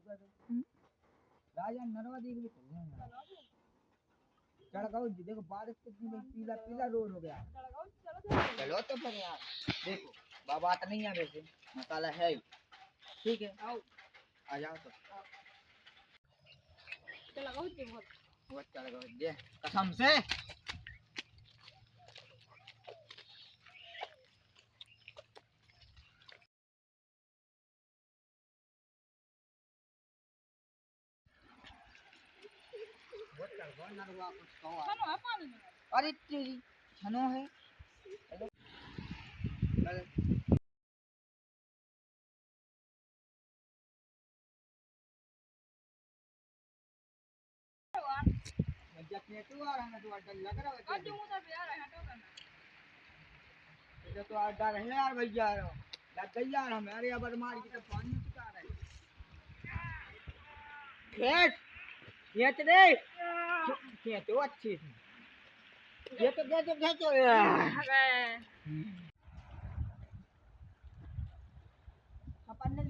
राजा नरवा देख रहे चढ़गांव जी देखो बारिश कितनी बड़ी पीला पीला रोड हो गया चलो तो फिर यार देखो बात नहीं है वैसे मसाला है ही ठीक है आओ आ जाओ तो चढ़गांव जी बहुत चढ़गांव जी कसम से अरे तेरी छनो है हेलो जब तू आ रहा है तो डर लग रहा है आज मुझे भी आ रहा है तो डर है यार भैया लग गई यार हमारे अब मार की तो पानी चुका रहे खेत खेत रे खेत वो अच्छी ये तो खेचो अपन ने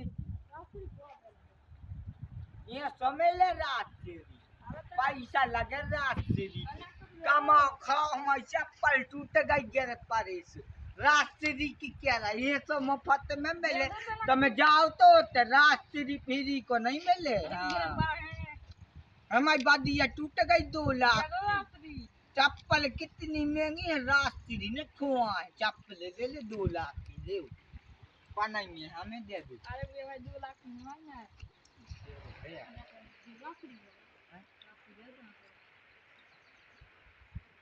ये समय ले रात से पैसा लगे रात से कमाओ खाओ हमारी चप्पल टूट गई गिरत पारे से रास्ते की क्या रहा ये तो मुफ्त में मिले तो मैं जाओ तो रास्ते फ्री को नहीं मिले हमारी बात ये टूट गई 2 लाख चप्पल कितनी महंगी है रास्ते ने खुआए चप्पल ले ले 2 लाख की दे नहीं है हमें दे दो अरे भाई 2 लाख नहीं है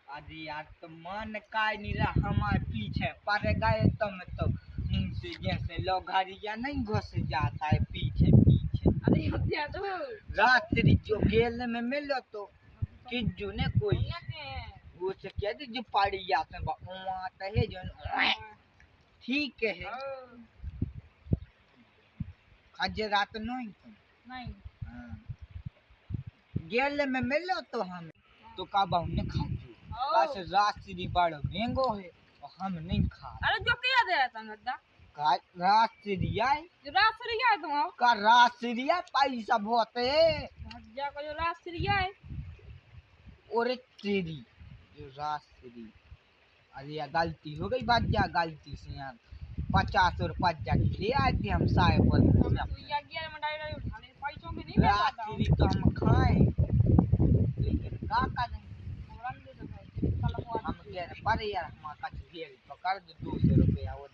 अरे यार तो मन का नहीं रहा हमारे पीछे पर गए तुम तो मुझसे जैसे लोग घरिया नहीं घुस जाता है पीछे पीछे अरे तो रात्रि जो गेल में मिलो तो किज्जू ने कोई वो से कह दे जो पाड़ी जाते वहाँ तो है जो ठीक है आज रात नहीं गेल में मिलो तो हम तो काबा ने खा बस रात्रि बड़ा महंगो है और हम नहीं खा अरे जो क्या दे रहा था गद्दा रात्रि आए जो रात्रि आए तुम का रात्रि आए पैसा बहुत है भज्जा का जो रात्रि आए और तेरी जो रात्रि अरे यार गलती हो गई भज्जा गलती से यार 50 रुपया ले आए थे हम साए पर रात्रि तो हम खाए लेकिन का करें हम कह रहे पर यार हमारा पकड़ दो 200 रुपया वो